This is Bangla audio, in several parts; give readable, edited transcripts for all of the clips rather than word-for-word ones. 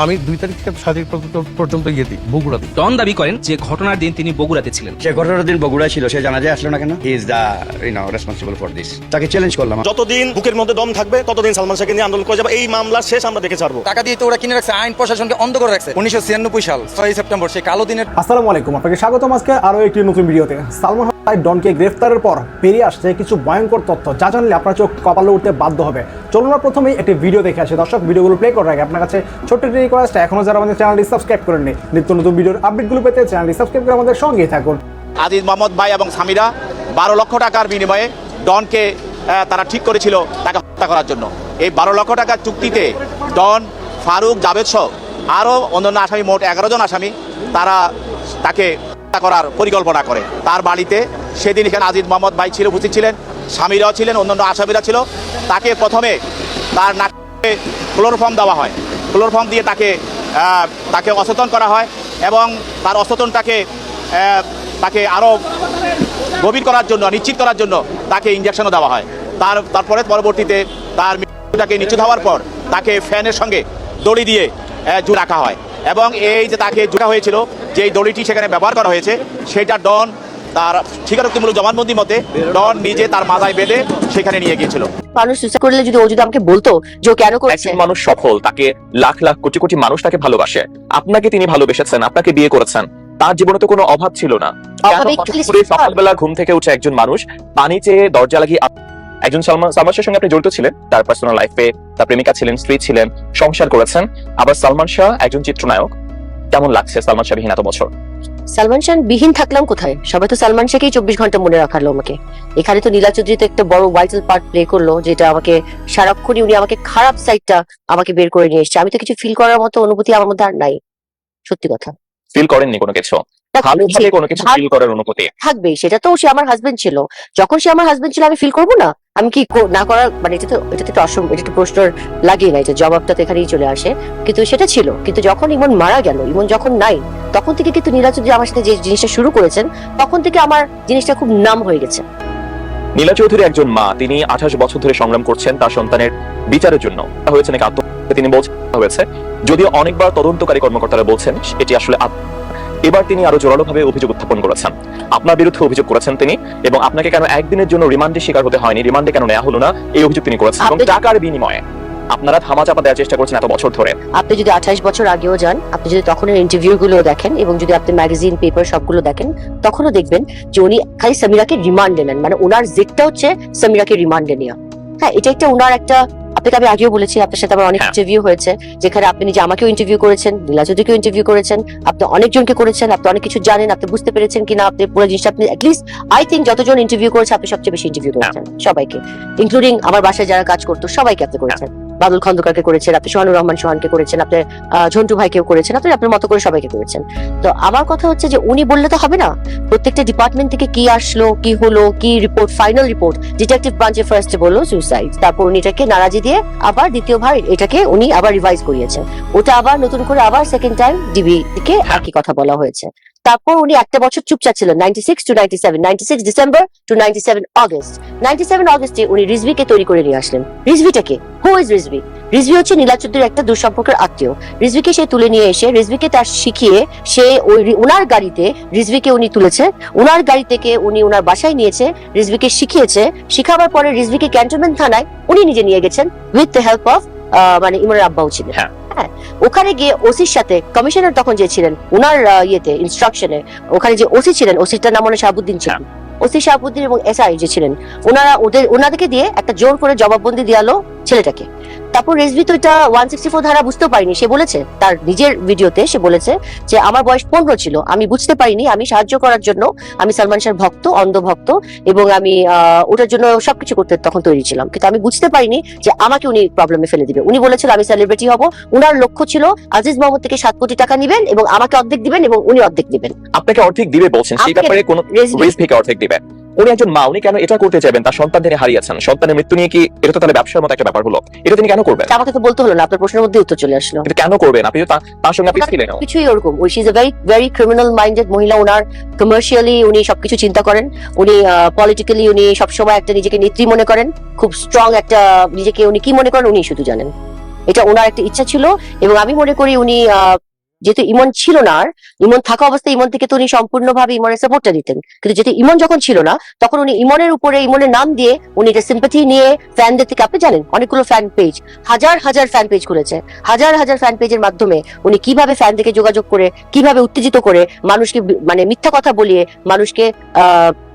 আমি 2 তারিখ থেকে 7 তারিখ পর্যন্ত দিই বগুড়াতে। ডন দাবি করেন যে ঘটনার দিন তিনি বগুড়াতে ছিলেন। সে ঘটনার দিন বগুড়ায় ছিল, সে জানাজায় আসলো না কেন? He is the responsible for this. তাকে চ্যালেঞ্জ করলাম। যতদিন বুকের মধ্যে দম থাকবে ততদিন সালমান শাহকে নিয়ে আন্দোলন করে যাবে। এই মামলার শেষ আমরা দেখে ছাড়বো। টাকা দিয়ে তো ওরা কিনে রাখছে, আইন প্রশাসনকে অন্ধ করে রাখছে। 1996 সাল 6 সেপ্টেম্বর সেই কালো দিনের। আসসালামু আলাইকুম, আপনাকে স্বাগতম আজকে আরো একটি নতুন ভিডিওতে। সালমান শাহ ডনকে গ্রেফতারের পর বেরিয়ে আসছে কিছু ভয়ঙ্কর তথ্য, যা জানলে আপনার চোখ কপালে উঠতে বাধ্য হবে। চলুন আমরা প্রথমেই একটি ভিডিও দেখে আসি। দর্শক, ভিডিওগুলো প্লে করার আগে আপনার কাছে ছোট্ট একটি রিকোয়েস্ট, এখনো যারা আমাদের চ্যানেলটি সাবস্ক্রাইব করেননি, নিত্য নতুন ভিডিওর আপডেটগুলো পেতে চ্যানেলটি সাবস্ক্রাইব করে আমাদের সঙ্গেই থাকুন। আজিজ মোহাম্মদ ভাই এবং সামিরা 12 লক্ষ টাকার বিনিময়ে ডনকে তারা ঠিক করেছিল তাকে হত্যা করার জন্য। এই 12 লক্ষ টাকার চুক্তিতে ডন, ফারুক, জাভেদ সহ আরও অন্যান্য আসামি, মোট 11 জন আসামি, তারা তাকে হত্যা করার পরিকল্পনা করে। তার বাড়িতে সেদিন এখানে আজিজ মোহাম্মদ ভাই ছিল, উপস্থিত ছিলেন, স্বামীরাও ছিলেন, অন্যান্য আসামিরা ছিল। তাকে প্রথমে তার নাকে ক্লোরোফর্ম দেওয়া হয়। ক্লোরোফর্ম দিয়ে তাকে অচেতন করা হয় এবং তার অচেতনটাকে তাকে আরও গভীর করার জন্য, নিশ্চিত করার জন্য তাকে ইঞ্জেকশনও দেওয়া হয়। তারপরে পরবর্তীতে তার মৃত্যুটাকে নিশ্চিত হওয়ার পর তাকে ফ্যানের সঙ্গে দড়ি দিয়ে রাখা হয় এবং এই যে তাকে জোড়া হয়েছিল, যেই দড়িটি সেখানে ব্যবহার করা হয়েছে, সেটা ডন তার স্বীকারোক্তিমূলক জবানবন্দি মতে ডন নিজে তার মাথায় বেঁধে সেখানে নিয়ে গিয়েছিল। মানুষ সুইসাইড করলে যদি ও যদি আমাকে বলতো যে ও কেন করেছে। একজন মানুষ সফল, তাকে লাখ লাখ কোটি কোটি মানুষ তাকে ভালোবাসে, আপনাকে তিনি ভালোবেসেছেন, আপনাকে বিয়ে করেছেন, তার জীবনে তো কোনো অভাব ছিল না। সকালবেলা ঘুম থেকে উঠে একজন মানুষ পানি চেয়ে দরজা লাগিয়ে, একজন সালমান শাহের সঙ্গে আপনি জড়িত ছিলেন, তার পার্সোনাল লাইফে তার প্রেমিকা ছিলেন, স্ত্রী ছিলেন, সংসার করেছেন। আবার সালমান শাহ একজন চিত্রনায়ক। কেমন লাগছে সালমান শাহ বিহীন এত বছর? সালমান শাহ বিহীন থাকলাম কোথায়? সবাই তো সালমান শাহকেই 24 ঘন্টা মনে রাখালো আমাকে। এখানে তো নীলা চৌধুরী তো একটা বড় ভাইটাল পার্ট প্লে করলো, যেটা আমাকে সারাক্ষণই উনি আমাকে খারাপ সাইডটা আমাকে বের করে নিয়ে এসেছে। আমি তো কিছু ফিল করার মতো অনুভূতি আমার মধ্যে আর নাই, সত্যি কথা। ফিল করেননি কোনো কিছু? ভালোভাবে কোনো কিছু ফিল করার অনুভূতি থাকবেই, সেটা তো সে আমার হাজবেন্ড ছিল। যখন সে আমার হাজবেন্ড ছিল আমি ফিল করবো না? আমি কি না করার মানে এটা তো একটা প্রশ্ন লাগিয়ে নাই, যে জবাবটা তো এখানেই চলে আসে। কিন্তু সেটা ছিল, কিন্তু যখন ইমন মারা গেল, ইমন যখন নাই, তখন থেকে কিন্তু নীলা চৌধুরী আমার সাথে যে জিনিসটা শুরু করেছেন, তখন থেকে আমার জিনিসটা খুব নাম হয়ে গেছে। নীলা চৌধুরী একজন মা, তিনি 28 বছর ধরে সংগ্রাম করছেন তার সন্তানের বিচারের জন্য। হয়েছে নাকি আত্মহত্যা তিনি বলছেন হয়েছে, যদিও অনেকবার তদন্তকারী কর্মকর্তারা বলছেন এটি আসলে। এবার তিনি আরো জোরালোভাবে অভিযোগ উত্থাপন করেছেন, আপনার বিরুদ্ধে অভিযোগ করেছেন তিনি, এবং আপনাকে কেন একদিনের জন্য রিমান্ডে শিকার হতে হয়নি, রিমান্ডে কেন নেওয়া হলো না, এই অভিযোগ তিনি করেছেন। এবং টাকার বিনিময়ে আপনারা ধামাচাপা দেওয়ার চেষ্টা করছেন এত বছর ধরে। আপনি যদি 28 বছর আগেও যান, আপনি যদি তখনের ইন্টারভিউ গুলো দেখেন, এবং যদি আপনি ম্যাগাজিন পেপার সবগুলো দেখেন, তখনও দেখবেন যে উনি খালি সামিরাকে রিমান্ডে নেন। মানে ওনার জেটটা হচ্ছে সামিরাকে রিমান্ডে নেওয়া। হ্যাঁ, এটা একটা ওনার একটা, আপনাকে আমি আগেও বলেছি, আপনার সাথে আমার অনেক ইন্টারভিউ হয়েছে, যেখানে আপনি নিজে আমাকেও ইন্টারভিউ করেছেন, নীলা চৌধুরীকেও ইন্টারভিউ করেছেন, আপনি অনেকজনকে করেছেন, আপনি অনেক কিছু জানেন, আপনি বুঝতে পেরেছেন কিনা আপনি পুরো জিনিসটা, আপনি অ্যাটলিস্ট আই থিঙ্ক যতজন ইন্টারভিউ করেছে আপনি সবচেয়ে বেশি ইন্টারভিউ করেছেন সবাইকে, ইনক্লুডিং আমার বাসায় যারা কাজ করতো সবাইকে আপনি করেছেন। বাদল খন্দকারকে করেছেন, আপনি সোহানুর রহমান সোহানকে করেছেন, আপনি ঝন্টু ভাইকেও করেছেন, আপনি আপনার মতো করে সবাইকে করেছেন। তো আমার কথা হচ্ছে যে উনি বললে তো হবে না, প্রত্যেকটা ডিপার্টমেন্ট থেকে কি আসলো, কি হলো, কি রিপোর্ট, ফাইনাল রিপোর্ট ডিটেকটিভ ব্রাঞ্চে ফার্স্টে বললো সুইসাইড, তারপর উনি এটাকে নারাজি দিয়ে আবার দ্বিতীয়বার এটাকে উনি আবার রিভাইজ করিয়েছেন, ওটা আবার নতুন করে আবার সেকেন্ড টাইম ডিবি থেকে একই কথা বলা হয়েছে। তারপর উনি একটা বছর চুপচাপ ছিলেন, 96 to 97, 96 ডিসেম্বর টু 97 অগস্ট। 97 অগস্টে উনি রিজভিকে তৈরি করে নিয়ে আসলেন। রিজভিটাকে, হু ইজ রিজভি? রিজভি হচ্ছে নীলা চৌধুরীর একটা দুঃসম্পর্কের আত্মীয়। রিজভিকে সে তুলে নিয়ে এসে রিজভিকে তার শিখিয়ে সে ওনার গাড়িতে রিজভিকে উনি তুলেছে, ওনার গাড়ি থেকে উনি ওনার বাসায় নিয়েছে, রিজভিকে শিখিয়েছে, শিখাবার পরে রিজভিকে ক্যান্টনমেন্ট থানায় উনি নিজে নিয়ে গেছেন উইথ দ্য হেল্প অফ মানে ইমরান আব্বাও ছিলেন। হ্যাঁ, ওখানে গিয়ে ওসির সাথে, কমিশনার তখন যে ছিলেন ওনার ইয়েতে ইনস্ট্রাকশনে, ওখানে যে ওসি ছিলেন, ওসিটার নাম মনে শাহাবুদ্দিন ছিলেন, ওসি শাহাবুদ্দিন এবং এসআই যে ছিলেন, ওনাদেরকে দিয়ে একটা জোর করে জবাববন্দি দিয়ালো ছেলেটাকে। তারপর রেজভি তো এটা 164 ধারা বুঝতেও পারিনি, সে বলেছে তার নিজের ভিডিওতে, সে বলেছে যে আমার বয়স 15 ছিল, আমি বুঝতে পারিনি, আমি সাহায্য করার জন্য, আমি সালমান শাহর ভক্ত, অন্ধ ভক্ত, এবং আমি ওটার জন্য সবকিছু করতে তখন তৈরি ছিলাম, কিন্তু আমি বুঝতে পারিনি যে আমাকে উনি প্রবলেমে ফেলে দিবে। উনি বলেছিল আমি সেলিব্রিটি হব, উনার লক্ষ্য ছিল আজিজ মোহাম্মদ থেকে 7 কোটি টাকা নিবেন এবং আমাকে অর্ধেক দিবেন এবং উনি অর্ধেক দিবেন। আপনাকে অর্ধেক দিবে বলছেন, সেই ব্যাপারে কোন রিজভিকে অর্ধেক দিবে? উনি একজন মা, উনি কেন এটা করতে চাইবেন? তার সন্তান তিনি হারিয়েছেন, সন্তানের মৃত্যু নিয়ে কি এটা তো তাহলে ব্যবসার মতো একটা ব্যাপার হলো? এটা তিনি কেন করবেন? আমাকে তো বলতে হলো না, আপনার প্রশ্নের মধ্যে উত্তর চলে আসলো। এটা কেন করবেন? আপনি তো তার সঙ্গে আপনি ছিলেন কিছুই ওরকম, she is a very very criminal minded মহিলা। ওনার কমার্শিয়ালি উনি সবকিছু চিন্তা করেন, উনি পলিটিক্যালি উনি সবসময় একটা নিজেকে নেত্রী মনে করেন, খুব স্ট্রং একটা নিজেকে, উনি কি মনে করেন উনি শুধু জানেন। এটা ওনার একটা ইচ্ছা ছিল এবং আমি মনে করি উনি যেহেতু ইমন ছিল না, আর ইমন থাকা অবস্থায় ইমন থেকে তো উনি সম্পূর্ণভাবে ইমনের সাপোর্টটা দিতেন, কিন্তু যেহেতু ইমন যখন ছিল না তখন উনি ইমনের উপরে ইমনের নাম দিয়ে উনি এটা সিম্পাথি নিয়ে ফ্যানদের থেকে, আপনি জানেন অনেকগুলো ফ্যান পেজ, হাজার হাজার ফ্যান পেজ খুলেছে, হাজার হাজার ফ্যান পেজের মাধ্যমে উনি কিভাবে ফ্যানদেরকে যোগাযোগ করে, কিভাবে উত্তেজিত করে মানুষকে মানে মিথ্যা কথা বলিয়ে মানুষকে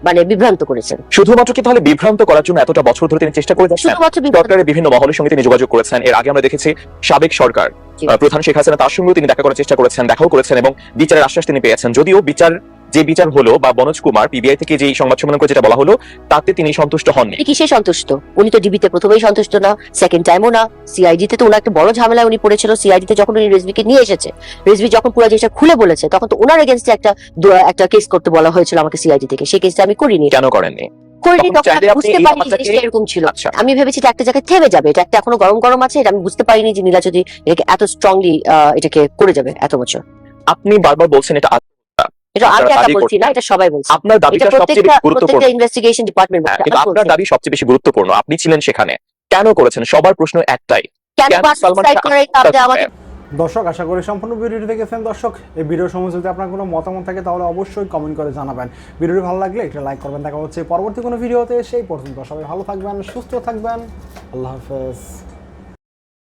মানে বিভ্রান্ত করেছেন। শুধুমাত্র কি তাহলে বিভ্রান্ত করার জন্য এতটা বছর ধরে তিনি চেষ্টা করে যাচ্ছেন? শুধুমাত্র সরকারের বিভিন্ন মহলের সঙ্গে তিনি যোগাযোগ করেছেন। এর আগে আমরা দেখেছি সাবেক সরকার প্রধান শেখ হাসিনা, তার সঙ্গেও তিনি দেখা করার চেষ্টা করেছেন, দেখাও করেছেন এবং বিচারের আশ্বাস তিনি পেয়েছেন। যদিও বিচার হলো বা মনোজ কুমার পিবিআই থেকে যে সংবাদ সম্মেলন করে যেটা বলা হলো তাতে তিনি সন্তুষ্ট হননি। কিসে সন্তুষ্ট? উনি তো ডিবিতে প্রথমেই সন্তুষ্ট না, সেকেন্ড টাইমও না, সিআইডি তে তো ওনার একটা বড় ঝামেলায় উনি পড়েছিল। সিআইডি তে যখন উনি রেজভিকে নিয়ে এসেছে, রেজভি যখন পুরো জিনিসটা খুলে বলেছে, তখন তো ওনার এগেইনস্টে একটা কেস করতে বলা হয়েছিল আমাকে সিআইডি থেকে। সেই কেসটা আমি করিনি। কেন করেননি? করিনি, তখন তখন চাইলে আমি আপনি বুঝতে এই পারিনি মামলাটাকে- জিনিসটা এরকম ছিল। আচ্ছা। আমি ভেবেছি এটা একটা জায়গায় থেমে যাবে, এটা একটা এখনো গরম গরম আছে, এটা আমি বুঝতে পারিনি যে নীলা যদি এটাকে এত স্ট্রংলি এটাকে করে যাবে এত বছর। আপনি বারবার বলছেন এটা এটা আমি আপনারা একা দাবি বলছি না, এটা সবাই বলছে। আপনার দাবিটা এটা সবচেয়ে বেশি গুরুত্বপূর্ণ। প্রত্যেকটা ইনভেস্টিগেশন ডিপার্টমেন্ট হ্যাঁ, কিন্তু আপনার দাবি সবচেয়ে বেশি গুরুত্বপূর্ণ। আপনি ছিলেন সেখানে, কেন করেছেন? সবার প্রশ্ন একটাই, কেন কেন সালমান সাইড শাহ করে আপনি আমাকে দর্শক, আশা করি সম্পূর্ণ ভিডিওটি দেখেছেন। দর্শক, এই ভিডিও সম্বন্ধে যদি আপনার কোনো মতামত থাকে তাহলে অবশ্যই কমেন্ট করে জানাবেন। ভিডিওটি ভালো লাগলে একটা লাইক করবেন। দেখা হচ্ছে পরবর্তী কোনো ভিডিওতে। সেই পর্যন্ত সবাই ভালো থাকবেন, সুস্থ থাকবেন। আল্লাহ হাফেজ।